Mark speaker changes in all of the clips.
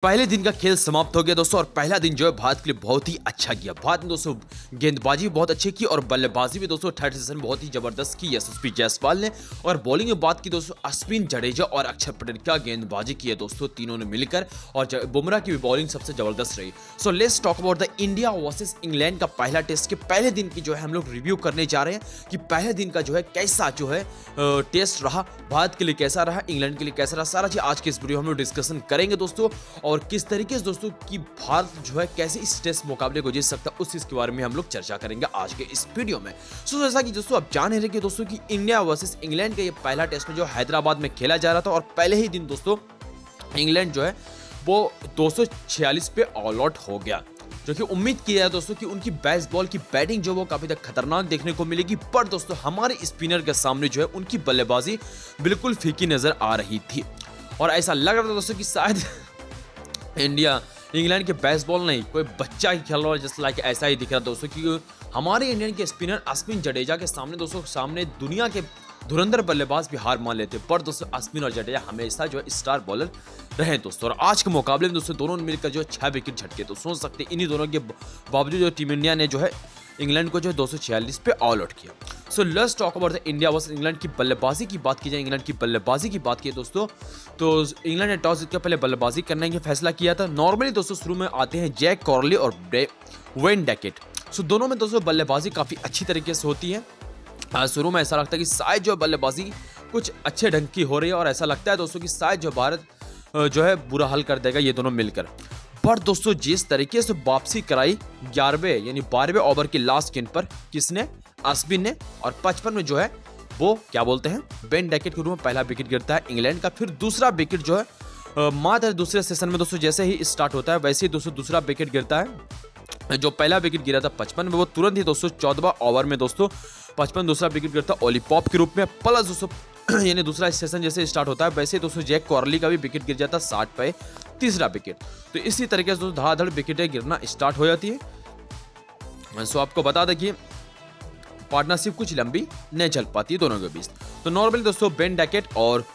Speaker 1: पहले दिन का खेल समाप्त हो गया दोस्तों और पहला दिन जो है भारत के लिए बहुत ही अच्छा गया। भारत ने दोस्तों गेंदबाजी भी बहुत अच्छी की और बल्लेबाजी भी दोस्तों थर्ड सेशन बहुत ही जबरदस्त की यशस्वी जायसवाल ने। और बॉलिंग में बात की दोस्तों अश्विन, जडेजा और अक्षर पटेल क्या गेंदबाजी की है दोस्तों तीनों ने मिलकर, और बुमराह की भी बॉलिंग सबसे जबरदस्त रही। So let's talk about the India versus England का पहला टेस्ट के पहले दिन की जो है हम लोग रिव्यू करने जा रहे हैं कि पहले दिन का जो है कैसा जो है टेस्ट रहा, भारत के लिए कैसा रहा, इंग्लैंड के लिए कैसा रहा, सारा चीज आज के इस वीडियो हम लोग डिस्कशन करेंगे दोस्तों। और किस तरीके से दोस्तों कि भारत जो है कैसे इस टेस्ट मुकाबले को जीत सकता है उस चीज के बारे में हम लोग चर्चा करेंगे आज के इस वीडियो में। सो जैसा कि दोस्तों आप जान रहे कि दोस्तों कि इंडिया वर्सेस इंग्लैंड का ये पहला टेस्ट में जो हैदराबाद में खेला जा रहा था और पहले ही दिन दोस्तों इंग्लैंड जो है वो 246 पे ऑल आउट हो गया, जो कि उम्मीद किया है दोस्तों कि उनकी बेसबॉल की बैटिंग जो वो काफी तक खतरनाक देखने को मिलेगी, पर दोस्तों हमारे स्पिनर के सामने जो है उनकी बल्लेबाजी बिल्कुल फीकी नजर आ रही थी। और ऐसा लग रहा था दोस्तों कि शायद इंग्लैंड के बेसबॉल नहीं कोई बच्चा ही खेल रहा है, जस्ट लाइक ऐसा ही दिख रहा दोस्तों कि हमारे इंडियन के स्पिनर अश्विन, जडेजा के सामने दोस्तों सामने दुनिया के धुरंधर बल्लेबाज भी हार मान लेते, पर दोस्तों अश्विन और जडेजा हमेशा जो है स्टार बॉलर रहे दोस्तों। और आज के मुकाबले में दोस्तों दोनों ने मिलकर जो 6 विकेट झटके, तो सोच सकते इन्हीं दोनों के बावजूद जो टीम इंडिया ने जो है इंग्लैंड को जो 246 पे ऑल आउट किया। So let's talk about the India versus England की बल्लेबाजी की बात की जाए, इंग्लैंड की बल्लेबाजी की बात की दोस्तों तो इंग्लैंड ने टॉस जीतकर पहले बल्लेबाजी करने का फैसला किया था। नॉर्मली दोस्तों शुरू में आते हैं जैक कॉर्ली और वेन डैकेट। सो दोनों में दोस्तों बल्लेबाजी काफी अच्छी तरीके से होती है। शुरू में ऐसा लगता है कि शायद जो बल्लेबाजी कुछ अच्छे ढंग की हो रही है और ऐसा लगता है दोस्तों कि शायद जो भारत जो है बुरा हाल कर देगा ये दोनों मिलकर, पर दोस्तों जिस तरीके से वापसी कराई 12वें ओवर के लास्ट गेंद पर किसने, अश्विन ने, और 55 में जो है वो क्या बोलते हैं वेन डैकेट के रूप में पहला विकेट गिरता है इंग्लैंड का। फिर दूसरा विकेट जो है मात्र दूसरे सेशन में दोस्तों जैसे ही स्टार्ट होता है वैसे ही दोस्तों दूसरा विकेट गिरता है। जो पहला विकेट गिरा था 55 में वो तुरंत ही दोस्तों 14वां ओवर में दोस्तों 55 दूसरा विकेट गिरता है ओली पॉप के रूप में, प्लस दोस्तों यानी दूसरा सेशन जैसे स्टार्ट होता है वैसे दोस्तों जैक कॉर्ली का भी विकेट गिर जाता है 60 पे तीसरा विकेट। तो इसी तरीके से दोस्तों धड़ाधड़ विकेटें गिरना स्टार्ट हो जाती है। सो आपको बता दें कि पार्टनरशिप कुछ लंबी नहीं चल पाती है दोनों के बीच। तो नॉर्मली दोस्तों बेन डैकेट और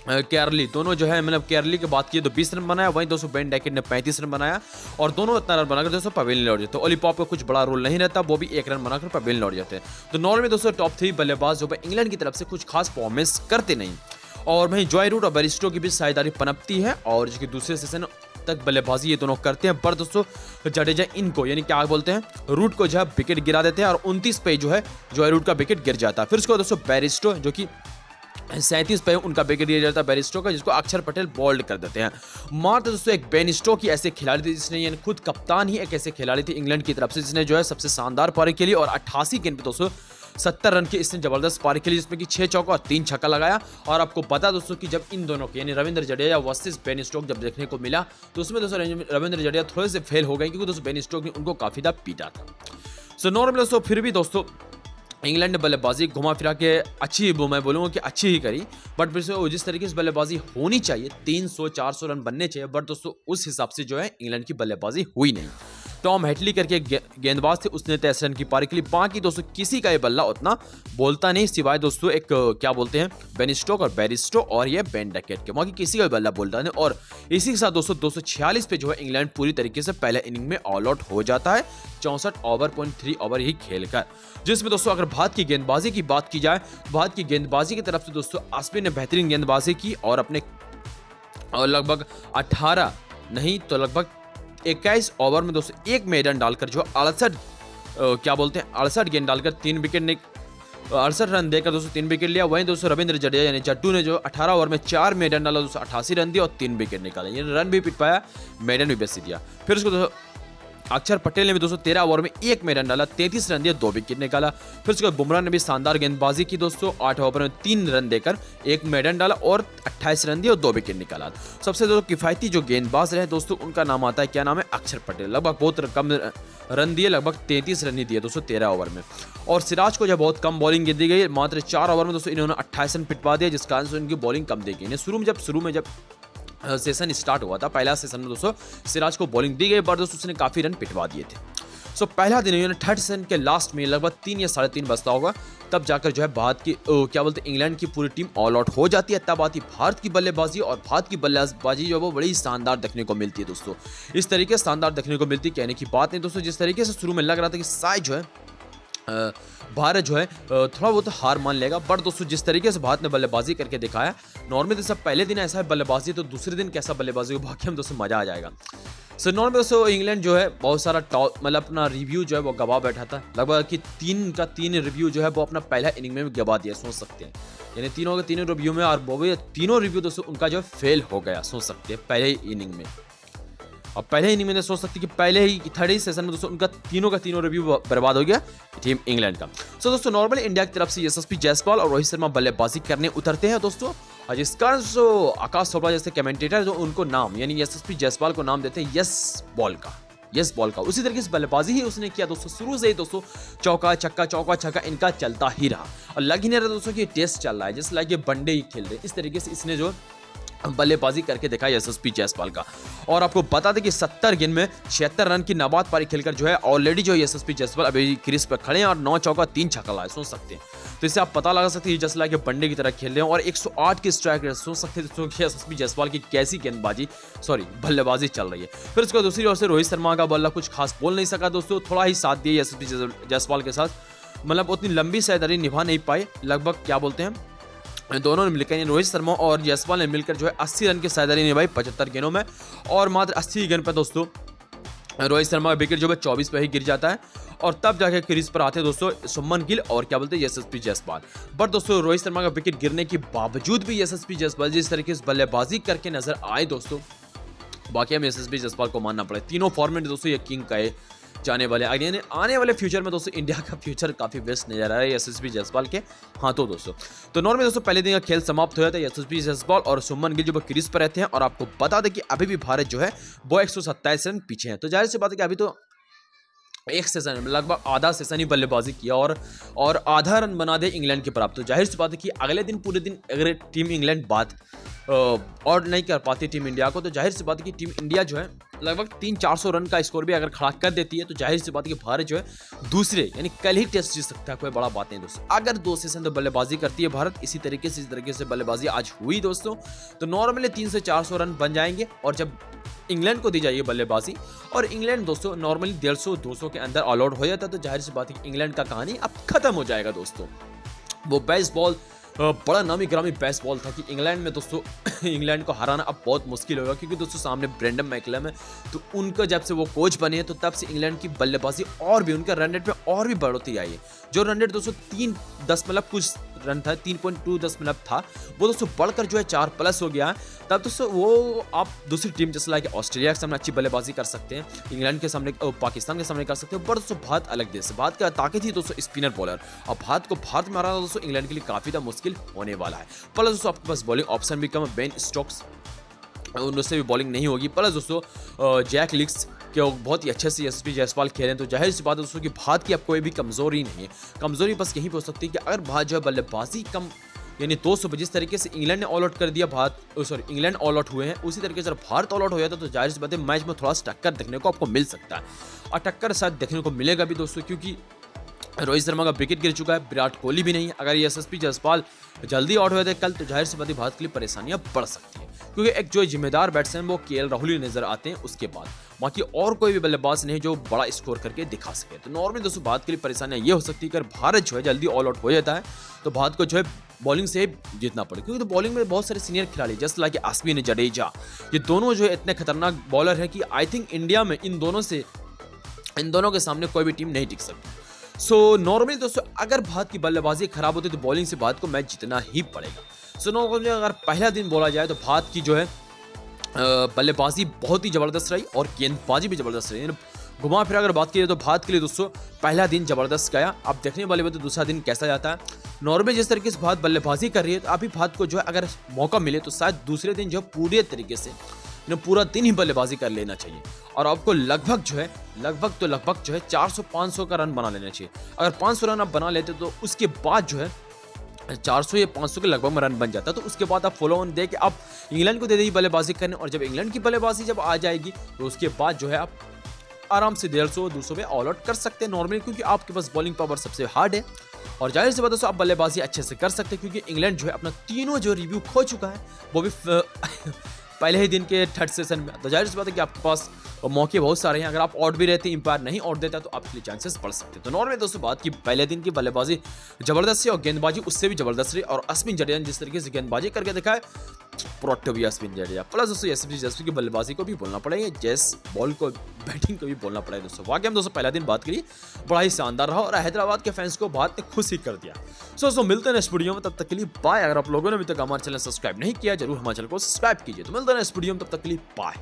Speaker 1: केरली दोनों जो है, मतलब केरली की बात की तो 20 रन बनाया, वहीं दोस्तों बेन डैकेट ने 35 रन बनाया और दोनों इतना रन बनाकर दोस्तों पवेलियन लौट जाते हैं। ओली पॉप का कुछ बड़ा रोल नहीं रहता, वो भी 1 रन बनाकर पवेलियन लौट जाते हैं। तो नॉर्मली दोस्तों टॉप 3 बल्लेबाज जो इंग्लैंड की तरफ से कुछ खास परफॉर्मेंस करते नहीं, और वहीं जॉय रूट और बेरिस्टो की भी साझेदारी पनपती है और जिसके दूसरे सेशन तक बल्लेबाजी ये दोनों करते हैं। पर दोस्तों जडेजा इनको यानी क्या बोलते हैं रूट को जो है विकेट गिरा देते हैं और 29 पे जो है जॉय रूट का विकेट गिर जाता है। फिर उसको दोस्तों बेरिस्टो जो कि 37 पे उनका विकेट दिया जाता है बेरिस्टो का, जिसको अक्षर पटेल बोल्ड कर देते हैं। मात्र दोस्तों एक बेन स्टोक की ऐसे खिलाड़ी थी जिसने यानी खुद कप्तान ही एक ऐसे खिलाड़ी थी इंग्लैंड की तरफ से जिसने जो है सबसे शानदार पारी खेली और 88 गेंद पे दोस्तों 70 रन की इसने जबरदस्त पारी खेली, जिसमें कि 6 चौका और 3 छक्का लगाया। और आपको पता दोस्तों कि जब इन दोनों के यानी Ravindra Jadeja versus Ben Stoke जब देखने को मिला तो उसमें दोस्तों रविंद्र जडेजा थोड़े से फेल हो गए क्योंकि दोस्तों बेन स्टोक ने उनको काफी ज्यादा पीटा था। सो नॉर्मली दोस्तों फिर भी दोस्तों इंग्लैंड ने बल्लेबाजी घुमा फिरा के अच्छी, मैं बोलूँगा कि अच्छी ही करी, बट फिर से जिस तरीके से बल्लेबाजी होनी चाहिए 300-400 रन बनने चाहिए, बट दोस्तों उस हिसाब से जो है इंग्लैंड की बल्लेबाजी हुई नहीं। टॉम हेटली करके गेंदबाज थे, उसने 23 रन की पारी खेली, बाकी दोस्तों किसी का ये बल्ला उतना बोलता नहीं सिवाय दोस्तों एक क्या बोलते हैं बेन स्टोक और बेरिस्टो और ये बेन डैकेट के, बाकी किसी का बल्ला बोलता नहीं। और इसी के साथ दोस्तों 246 पे जो है इंग्लैंड पूरी तरीके से पहले इनिंग में ऑल आउट हो जाता है 64 ओवर ही खेलकर, जिसमें दोस्तों अगर भारत की गेंदबाजी की बात की जाए तो भारत की गेंदबाजी की तरफ से दोस्तों अश्विन ने बेहतरीन गेंदबाजी की और अपने लगभग 18 नहीं तो लगभग 21 ओवर में दोस्तों एक मेडन डालकर जो 68 गेंद डालकर 3 विकेट 68 रन देकर दोस्तों 3 विकेट लिया। वहीं दोस्तों रविंद्र जडेजा यानी जट्टू ने जो 18 ओवर में 4 मेडन डाला दोस्तों 88 रन दिया और 3 विकेट निकाले, यानी रन भी पिट पाया, मेडन भी बेच दिया। फिर उसको दोस्तों अक्षर पटेल ने भी दोस्तों 13 ओवर में 1 मेडन डाला, 33 रन दिया, 2 विकेट निकाला। फिर उसके बाद बुमराह ने भी शानदार गेंदबाजी की दोस्तों 8 ओवर में 3 रन देकर 1 मेडन डाला और 28 रन दिए और 2 विकेट निकाला। सबसे दोस्तों किफायती जो गेंदबाज रहे दोस्तों उनका नाम आता है, क्या नाम है, अक्षर पटेल। लगभग बहुत कम रन दिए, लगभग 33 रन ही दिए दोस्तों 13 ओवर में। और सिराज को जब बहुत कम बॉलिंग दी गई, मात्र 4 ओवर में दोस्तों इन्होंने 28 रन पिटवा दिया, जिस कारण से उनकी बॉलिंग कम दी गई। शुरू में जब सेशन स्टार्ट हुआ था पहला सेशन में दोस्तों सिराज को बॉलिंग दी गई, पर दोस्तों उसने काफी रन पिटवा दिए थे। सो पहला दिन यानी थर्ड सेशन के लास्ट में लगभग 3 या 3:30 बजता होगा, तब जाकर जो है भारत की क्या बोलते हैं इंग्लैंड की पूरी टीम ऑल आउट हो जाती है। तब आती भारत की बल्लेबाजी, और भारत की बल्लेबाजी जो है वो बड़ी शानदार देखने को मिलती है दोस्तों। इस तरीके से शानदार देखने को मिलती है, कहने की बात नहीं दोस्तों। जिस तरीके से शुरू में लग रहा था कि शायद जो है भारत जो है थोड़ा बहुत हार मान लेगा, बट दोस्तों जिस तरीके से भारत ने बल्लेबाजी करके दिखाया, नॉर्मली तो सब पहले दिन ऐसा है बल्लेबाजी, तो दूसरे दिन कैसा बल्लेबाजी होगा बाकी हम दोस्तों मजा आ जाएगा। सो नॉर्मली दोस्तों इंग्लैंड जो है बहुत सारा मतलब अपना रिव्यू जो है वो गवा बैठा था, लगभग कि 3 रिव्यू जो है वो अपना पहला इनिंग में गवा दिया, सोच सकते हैं। यानी तीनों के तीनों रिव्यू में, और वो भी तीनों रिव्यू दोस्तों उनका जो है फेल हो गया, सोच सकते हैं पहले ही इनिंग में। और पहले इनिंग में सोच सकते कि पहले ही थर्ड ही सेशन में दोस्तों उनका तीनों का तीनों रिव्यू बर्बाद हो गया टीम इंग्लैंड का। सो दोस्तों नॉर्मली इंडिया की तरफ से यशस्वी जायसवाल और रोहित शर्मा बल्लेबाजी करने उतरते हैं दोस्तों, और जिस कारण जो आकाश चोपड़ा जैसे कमेंटेटर जो उनको नाम यानी यशस्वी जायसवाल को नाम देते हैं यस बॉल का। उसी तरीके से बल्लेबाजी ही उसने किया दोस्तों, शुरू से ही दोस्तों चौका छक्का इनका चलता ही रहा, और लग ही नहीं रहा दोस्तों कि टेस्ट चल रहा है, जैसे लाइक ये वनडे ही खेल रहे। इस तरीके से इसने जो बल्लेबाजी करके देखा यशस्वी जायसवाल का। और आपको बता दें कि 70 गेंद में 76 रन की नाबाद पारी खेलकर जो है ऑलरेडी जो यशस्वी जायसवाल अभी क्रीज पर खड़े हैं, और 9 चौका 3 छक्का लाए, सोच सकते हैं। तो इससे आप पता लगा सकते हैं जैसे लाइक वनडे की तरह खेल रहे हैं, और 108 की स्ट्राइक रेट, सोच सकते हैं यशस्वी जायसवाल की कैसी बल्लेबाजी चल रही है। फिर उसके दूसरी ओर से रोहित शर्मा का बल्ला कुछ खास बोल नहीं सका दोस्तों, थोड़ा ही साथ दिया यशस्वी जायसवाल के साथ, मतलब उतनी लंबी सैदारी निभा नहीं पाए। लगभग क्या बोलते हैं दोनों ने मिलकर, रोहित शर्मा और जायसवाल ने मिलकर जो है 80 रन की सैदारी निभाई 75 गेंदों में, और मात्र 80 गेंद पर दोस्तों रोहित शर्मा का विकेट जो है 24 पे ही गिर जाता है, और तब जाके क्रीज पर आते हैं दोस्तों शुभमन गिल और क्या बोलते हैं यशस्वी जायसवाल। बट दोस्तों रोहित शर्मा का विकेट गिरने के बावजूद भी यशस्वी जायसवाल जिस तरीके से बल्लेबाजी करके नजर आए दोस्तों, बाकी हम यशस्वी जायसवाल को मानना पड़े। तीनों फॉर्मेट दोस्तों ये किंग का जाने वाले आने वाले फ्यूचर में दोस्तों इंडिया का फ्यूचर काफी बेस्ट नजर आ रहा है यशस्वी जायसवाल के हाथों दोस्तों। तो नॉर्मली दोस्तों पहले दिन का खेल समाप्त हो जाता है, यशस्वी जायसवाल और शुभमन गिल जो क्रीज पर रहते हैं, और आपको बता दें कि अभी भी भारत जो है वो 127 रन पीछे है। तो जाहिर सी बात है कि अभी तो एक सेशन में लगभग आधा सेशन ही बल्लेबाजी किया और आधा रन बना दे इंग्लैंड के बराबर। तो जाहिर सी बात है कि अगले दिन पूरे दिन अगर टीम इंग्लैंड बात और नहीं कर पाती टीम इंडिया को, तो जाहिर सी बात है कि टीम इंडिया जो है लगभग 300-400 रन का स्कोर भी अगर खड़ा कर देती है, तो जाहिर सी बात है कि भारत जो है दूसरे यानी कल ही टेस्ट जीत सकता है, कोई बड़ा बात नहीं दोस्तों। अगर 2 सेशन तो बल्लेबाजी करती है भारत इसी तरीके से बल्लेबाजी आज हुई दोस्तों, तो नॉर्मली 300 से 400 रन बन जाएंगे। और जब इंग्लैंड को दी जाएगी बल्लेबाजी, और इंग्लैंड दोस्तों नॉर्मली 150-200 के अंदर ऑल आउट हो जाता है, तो जाहिर सी बात है कि इंग्लैंड का कहानी अब खत्म हो जाएगा दोस्तों। वो बेसबॉल बड़ा नामी ग्रामी बेसबॉल था कि इंग्लैंड में दोस्तों इंग्लैंड को हराना अब बहुत मुश्किल होगा, क्योंकि दोस्तों सामने ब्रेंडन मैकलम है। तो उनका जब से वो कोच बने हैं, तो तब से इंग्लैंड की बल्लेबाजी और भी उनका रन रेट में और भी बढ़ोतरी आई है। जो रन रेट दोस्तों 3.10 कुछ रन था, 3.2 था, वो दोस्तों बढ़कर जो है 4+ हो गया है। तब दोस्तों वो आप दूसरी टीम जैसे लाइक ऑस्ट्रेलिया के सामने अच्छी बल्लेबाजी कर सकते हैं, इंग्लैंड के सामने पाकिस्तान के सामने कर सकते हैं, पर दोस्तों भारत अलग देश है, भारत का ताकत ही दोस्तों स्पिनर बॉलर, और भारत में हराना दोस्तों इंग्लैंड के लिए काफी ज्यादा मुश्किल होने वाला है। प्लस दोस्तों आपके पास बॉलिंग ऑप्शन भी कम है, बेन स्टोक्स उनसे भी बॉलिंग नहीं होगी, प्लस दोस्तों जैक लिक्स के बहुत ही अच्छे से यशस्वी जायसवाल खेलें, तो जाहिर सी बात है दोस्तों कि भारत की अब कोई भी कमजोरी नहीं है। कमजोरी बस यहीं पे हो सकती है कि अगर भारत जो है बल्लेबाजी कम यानी 200 जिस तरीके से इंग्लैंड ने ऑल आउट कर दिया इंग्लैंड ऑल आउट हुए हैं, उसी तरीके से भारत ऑल आउट हो जाता तो जाहिर सी बात है मैच में थोड़ा सा टक्कर देखने को आपको मिल सकता है, और टक्कर शायद देखने को मिलेगा भी दोस्तों, क्योंकि रोहित शर्मा का विकेट गिर चुका है, विराट कोहली भी नहीं है। अगर यशस्वी जायसवाल जल्दी आउट हुए थे कल, तो जाहिर सी बात है भारत के लिए परेशानियां बढ़ सकती है, क्योंकि एक जो जिम्मेदार बैट्समैन वो केएल राहुल ही नजर आते हैं, उसके बाद बाकी और कोई भी बल्लेबाज नहीं जो बड़ा स्कोर करके दिखा सके। तो नॉर्मली दोस्तों भारत के लिए परेशानियां ये हो सकती है कि अगर भारत जो है जल्दी ऑल आउट हो जाता है, तो भारत को जो है बॉलिंग से जीतना पड़े, क्योंकि तो बॉलिंग में बहुत सारे सीनियर खिलाड़ी जैसे लाइक अश्विन जडेजा, ये दोनों जो है इतने खतरनाक बॉलर है कि आई थिंक इंडिया में इन दोनों के सामने कोई भी टीम नहीं टिक सकती। सो नॉर्मली दोस्तों अगर भारत की बल्लेबाजी खराब होती है, तो बॉलिंग से भारत को मैच जीतना ही पड़ेगा। सो नॉर्मली अगर पहला दिन बोला जाए, तो भारत की जो है बल्लेबाजी बहुत ही जबरदस्त रही, और गेंदबाजी भी जबरदस्त रही। घुमा फिरा अगर बात की जाए, तो भारत के लिए दोस्तों पहला दिन जबरदस्त गया। अब देखने वाले तो दूसरा दिन कैसा जाता है। नॉर्वे जिस तरीके से भारत बल्लेबाजी कर रही है, तो अभी भारत को जो है अगर मौका मिले, तो शायद दूसरे दिन जो है पूरे तरीके से पूरा दिन ही बल्लेबाजी कर लेना चाहिए, और आपको लगभग जो है 400-500 का रन बना लेना चाहिए। अगर 500 रन आप बना लेते, तो उसके बाद जो है 400 या 500 के लगभग में रन बन जाता है। तो उसके बाद आप फॉलो ऑन दे के आप इंग्लैंड को दे देंगे बल्लेबाजी करने, और जब इंग्लैंड की बल्लेबाजी जब आ जाएगी, तो उसके बाद जो है आप आराम से 150-200 पे ऑल आउट कर सकते हैं नॉर्मली, क्योंकि आपके पास बॉलिंग पावर सबसे हार्ड है। और जाहिर सी बात है दोस्तों आप बल्लेबाजी अच्छे से कर सकते हैं, क्योंकि इंग्लैंड जो है अपना तीनों जो रिव्यू खो चुका है वो भी पहले ही दिन के थर्ड सेशन में। तो जाहिर सी बात है कि आपके पास मौके बहुत सारे हैं। अगर आप आउट भी रहते हैं, एम्पायर नहीं आउट देता तो आपके लिए चांसेस बढ़ सकते हैं। तो नॉर्मली दोस्तों बात की पहले दिन की बल्लेबाजी जबरदस्त है और गेंदबाजी उससे भी जबरदस्त रही। और अश्विन जडेजा ने जिस तरीके से गेंदबाजी करके दिखाए, प्रोडक्टिव भी अश्विन जडेजा। प्लस दोस्तों यशस्वी जयसवाल की बल्लेबाजी को भी बोलना पड़ेगा, जैस बॉल को बैटिंग को भी बोलना पड़ेगा दोस्तों। वाकई में दोस्तों पहला दिन बात करिए बड़ा ही शानदार रहा और हैदराबाद के फैंस को बात ने खुश ही कर दिया। सो दोस्तों मिलते हैं इस वीडियो में, तब तक के लिए बाय। अगर आप लोगों ने अभी तक हमारे चैनल सब्सक्राइब नहीं किया जरूर हमारे चैनल को सब्सक्राइब कीजिए। तो मिलते हैं इस वीडियो में, तब तक के लिए बाय।